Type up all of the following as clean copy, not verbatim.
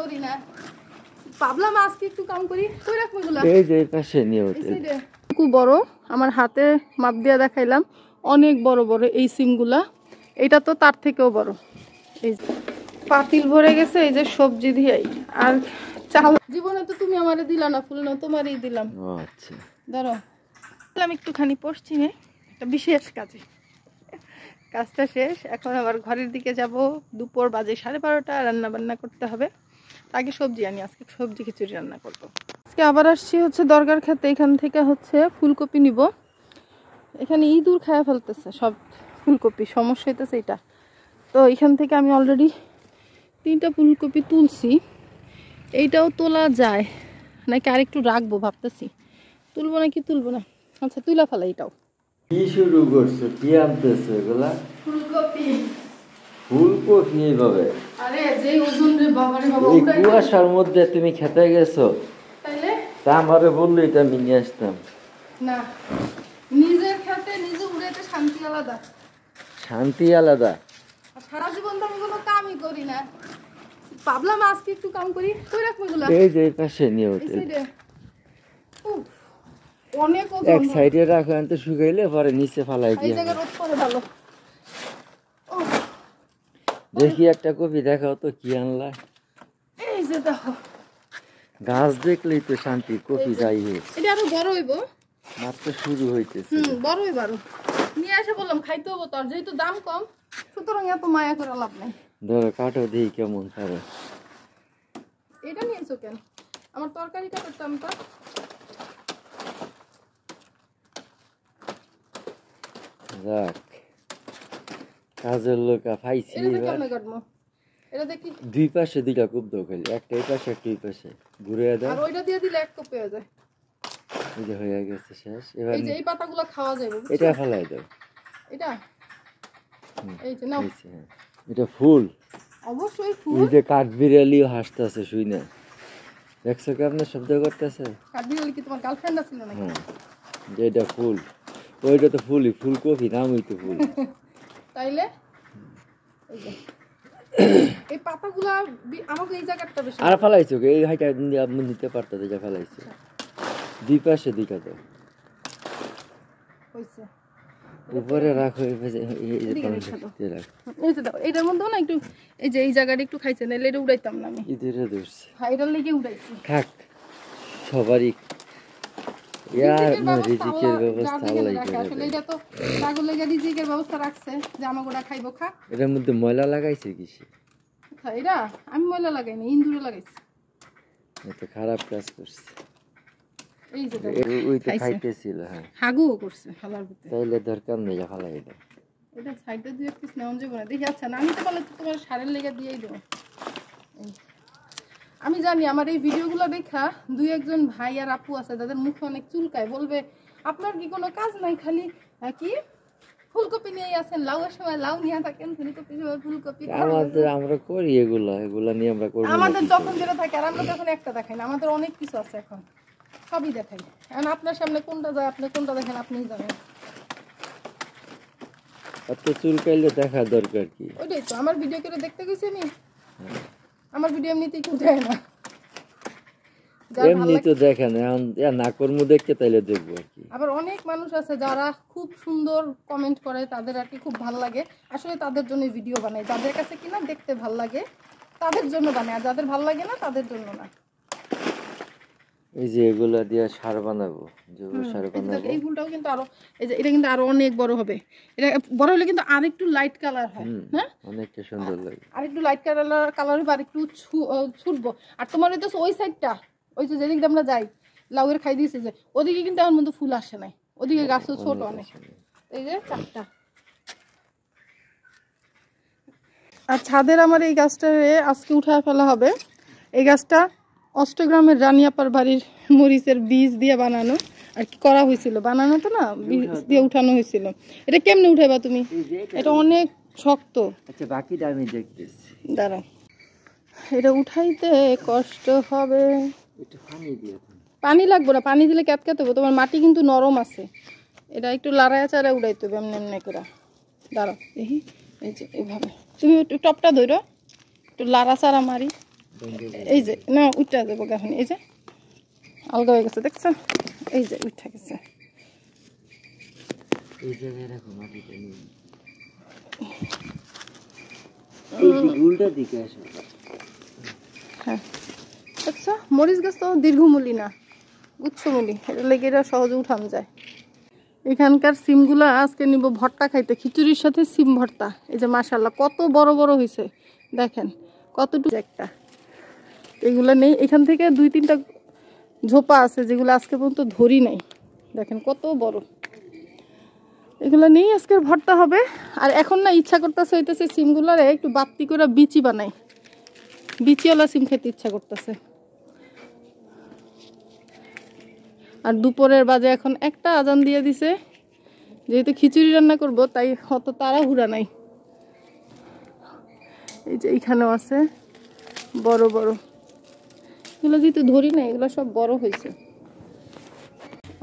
করি না, ভাবলাম আজকে একটু কাম করি। কই রাখবো এগুলা? এই যে পাশে নিয়ে ওঠে। খুব বড়, আমার হাতে মাপ দিয়ে দেখাইলাম, অনেক বড় বড় এই সিমগুলা। এটা তো তার থেকেও বড়। এই পাতিল ভরে গেছে এই যে সবজি দিয়েই। আর চাল জীবনে তো তুমি আমারে দিলা না, ফুল না তোমারই দিলাম। আচ্ছা ধরো, আমি একটুখানি পশ্চিমে একটা বিশেষ কাজে, কাজটা শেষ, এখন আবার ঘরের দিকে যাব। দুপুর বাজে 12:30, রান্না বান্না করতে হবে। আগে সবজি আনি, আজকে সবজি খিচুড়ি রান্না করবো। আজকে আবার আসছি হচ্ছে দরগার খেতে, এখান থেকে হচ্ছে ফুলকপি নিব। এখানে ইঁদুর খায়া ফেলতেছে সব ফুলকপি, সমস্যা হইতেছে এটা। তো এখান থেকে আমি অলরেডি 3টা ফুলকপি তুলছি। এইটাও তোলা যায় নাকি আরেকটু রাখবো ভাবতেছি, তুলবো নাকি তুলবো না। আচ্ছা তুলা ফেলা। এটাও কি শুরু করছো, কি আনতেছো এগুলা? ফুলকপি। ফুলকপি এইভাবে? আরে যেই ওজন রে বাবা রে বাবা, এই কুয়াশার মধ্যে তুমি খেতে গেছো? তাইলে তা আমারে বললো এটা আমি নিয়ে আসতাম না, নিজের খেতে নিজে উড়াইতে শান্তি আলাদা। শান্তি আলাদা। সারা জীবন তো আমি কোনো কামই করি না, ভাবলাম আজকে একটু কাম করি। কই রাখবো এগুলা? এই যে পাশে নিয়ে ওঠে। অনেক এক সাইডে রাখো, তো শুকাইলে পরে নিচে ফালাই এই দিয়ে। জায়গা রোদ পড়ে ভালো। দেখি একটা কপি দেখাও তো, কি আনলা? এই যে দেখো, গাছ দেখলেই তো শান্তি, কপি যাই হোক। এটা আরো বড় হইব, মাত্র শুরু হইতেছে। বড় হইব আরো। নিয়ে এসে বললাম খাইতে হবো, তোর যেহেতু দাম কম, সুতরাং এত মায়া করে লাভ নাই। ধরো কাটো, দেখি কেমন পারে। এটা নিয়েছো কেন? আমার তরকারিটা করতাম তো। যাক, কাজের লোক পাইছি। এটা দেখি দুই পাশে দুইটা কূপ দাও খালি, একটা এই পাশে একটা এই পাশে ঘুরে দাও। আর ওইটা দিয়ে দিলে এক কপি হয়ে যায়। এই যে হয়ে গেছে শেষ। এবার এই যে এই পাতাগুলো খাওয়া যাবে, এটা ফেলাই দাও। এটা এই যে নাও। এটা ফুল, অবশ্যই ফুল। এই যে কাঠবিড়ালিও হাসতেছে শুই না, দেখছো কি আপনার শব্দ করতেছে? কাঠবিড়ালি কি তোমার গার্লফ্রেন্ড আছিল নাকি? হ্যাঁ, যে এটা ফুল, ওইটা তো ফুলই, ফুলকপি নামই তো ফুল। তাইলে এই পাতাগুলা আমাকে এই জায়গাটা বেশি। আর ফেলাইছো এই হাইটা আপনি নিতে পারতো, যা ফেলাইছো। দুই পাশে দুইটা দাও। হইছে, উপরে রাখো, এই যে দাও। এটার মধ্যেও না একটু এই যে এই জায়গাটা একটু খাইছে, নাইলে এটা উড়াইতাম না আমি। ইঁদুরে ধরছে। হ্যাঁ, এটার লেগে উড়াইছি। থাক, সবারই রিজিকের ব্যবস্থা আল্লাহই করে দেয়। আসলে এটা তো পাগল লেগে রিজিকের ব্যবস্থা রাখছে যে আমাকে ওটা খাইবো, খা। এটার মধ্যে ময়লা লাগাইছে কিসে? এটা আমি ময়লা লাগাইনি, ইন্দুরে লাগাইছি। এত খারাপ কাজ করছে। এই যে ওই তো খাইতেছিল। হ্যাঁ, হাগুও করছে খালার ভিতরে। তাইলে দরকার নেই, ফালাই দাও। এটা সাইডে দুই এক পিস নেওয়া যাবে না দেখি। আচ্ছা না, আমি তো বলে তোমার সারের লেগে দিয়েই দেবো। আমি জানি আমার এই ভিডিওগুলো দেখা দুই একজন ভাই আর আপু আছে যাদের মুখে অনেক চুলকায়, বলবে আপনার কি কোনো কাজ নাই, খালি কি ফুলকপি নিয়ে আছেন, লাউয়ের সময় লাউ নিয়ে থাকেন, ফুলকপি সময় ফুলকপি। আমাদের আমরা করি এগুলা নিয়ে আমরা করি। আমাদের যখন যেটা থাকে, আর আমরা তখন একটা দেখাই না, আমাদের অনেক কিছু আছে, এখন সবই দেখাই। এখন আপনার সামনে কোনটা যায়, আপনি কোনটা দেখেন আপনিই জানেন। এত চুলকাইলে দেখা দরকার কি? ওইটাই তো আমার ভিডিও করে দেখতে গেছি আমি। আমার ভিডিও এমনিতেই কেউ দেয় না, এমনি তো দেখেন, না কর্ম দেখতে তাইলে দেখবো আর কি। আবার অনেক মানুষ আছে যারা খুব সুন্দর কমেন্ট করে, তাদের আর কি খুব ভালো লাগে। আসলে তাদের জন্য ভিডিও বানাই, যাদের কাছে কিনা দেখতে ভালো লাগে তাদের জন্য বানাই, আর যাদের ভালো লাগে না তাদের জন্য না। এই যে এগুলা দিয়ে সার বানাবো, জৈব সার বানাবো। এই ফুলটাও কিন্তু আরো, এই যে এটা কিন্তু আরো অনেক বড় হবে। এটা বড় হলে কিন্তু আরেকটু লাইট কালার হয়। হ্যাঁ, অনেকটা সুন্দর লাগে। আরেকটু লাইট কালার হবে, আরেকটু ছুটবো। আর তোমার হইতেছে ওই সাইডটা, ওই যে যেদিকে আমরা যাই লাউয়ের খাই দিয়েছে যে, ওদিকে কিন্তু আমার মধ্যে ফুল আসে নাই, ওদিকে গাছও ছোট অনেক। এই যে চারটা। আর ছাদের আমার এই গাছটা আজকে উঠায় ফেলা হবে। এই গাছটা অষ্টগ্রামের রানিয়াপার বাড়ির মরিচের বীজ দিয়ে বানানো আর কি করা হয়েছিল, বানানো তো না, বীজ দিয়ে উঠানো হয়েছিল। এটা কেমনে উঠাইবা তুমি? এটা অনেক শক্ত। আচ্ছা, বাকিটা আমি দেখতেছি, দাঁড়াও। এটা উঠাইতে কষ্ট হবে। একটু পানি দিয়ে দাও। পানি লাগবে না, পানি দিলে ক্যাতক্যাত হবে, তোমার মাটি কিন্তু নরম আছে। এটা একটু লাড়ায় চাড়ায় উঠাইতে হবে এমনি এমনি করে। দাঁড়াও দেখি, এই যে এইভাবে তুমি একটু টপটা ধরো, একটু লাড়া চাড়া মারি। এই যে না উঠা যাবো এখন, এই যে আলগা হয়ে গেছে দেখছো, এই যে উঠা গেছে। এই জায়গায় রাখো, মাটিটা নিয়ে উল্টা দিকে আসো। হ্যাঁ দেখছো, মরিচ গাছ তো দীর্ঘমূলী না, গুচ্ছমূলী, এটা লেগে এরা সহজে উঠানো যায়। এখানকার সিমগুলা আজকে নিব ভর্তা খাইতে, খিচুড়ির সাথে সিম ভর্তা। এই যে মাশাআল্লাহ কত বড় বড় হয়েছে, দেখেন কতটুকু একটা। এগুলো নেই, এখান থেকে 2-3টা ঝোপা আছে যেগুলো আজকে পর্যন্ত ধরি নাই, দেখেন কত বড়। এগুলো নেই, আজকের ভর্তা হবে। আর এখন না ইচ্ছা করতেছে হইতেছে সিমগুলারে একটু বাত্তি করে বিচি বানাই, বিচিওয়ালা সিম খেতে ইচ্ছা করতেছে। আর দুপুরের বাজে এখন 1টা, আজান দিয়ে দিছে। যেহেতু খিচুড়ি রান্না করব তাই অত তাড়াহুড়া নাই। এই যে এইখানেও আছে বড় বড়, এগুলো যেহেতু ধরি না, এগুলো সব বড় হয়েছে।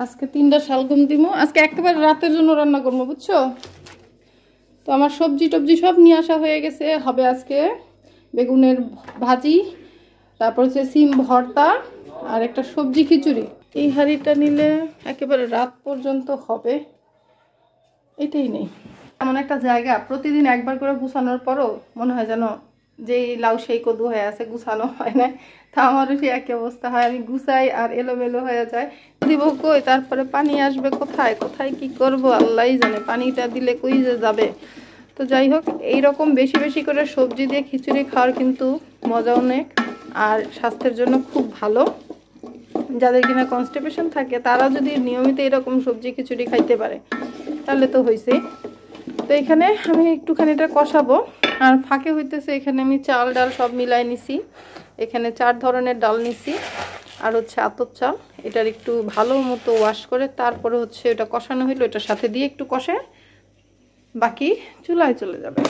আজকে 3টা শালগম দিব, আজকে একেবারে রাতের জন্য রান্না করবো বুঝছো। তো আমার সবজি টবজি সব নিয়ে আসা হয়ে গেছে, হবে আজকে বেগুনের ভাজি, তারপর হচ্ছে সিম ভর্তা আর একটা সবজি খিচুড়ি। এই হাঁড়িটা নিলে একেবারে রাত পর্যন্ত হবে, এটাই নেই। এমন একটা জায়গা প্রতিদিন একবার করে গুছানোর পরও মনে হয় যেন যেই লাউ সেই কদু হয়ে আছে, গুছানো হয় না। তা আমারও সেই একই অবস্থা হয়, আমি গুছাই আর এলোমেলো হয়ে যায়। দিব কই, তারপরে পানি আসবে কোথায়, কোথায় কি করব আল্লাহই জানে, পানিটা দিলে কই যে যাবে। তো যাই হোক, এইরকম বেশি বেশি করে সবজি দিয়ে খিচুড়ি খাওয়ার কিন্তু মজা অনেক, আর স্বাস্থ্যের জন্য খুব ভালো। যাদের কিনা কনস্টিপেশন থাকে তারা যদি নিয়মিত এরকম সবজি খিচুড়ি খাইতে পারে তাহলে তো হয়েছে। তো এখানে আমি একটুখানি এটা কষাবো, আর ফাঁকে হইতেছে এখানে আমি চাল ডাল সব মিলাই নিছি। এখানে 4 ধরনের ডাল নিছি, আর হচ্ছে আতপ চাল। এটার একটু ভালো মতো ওয়াশ করে তারপরে হচ্ছে এটা কষানো হইলো, এটার সাথে দিয়ে একটু কষে বাকি চুলায় চলে যাবে।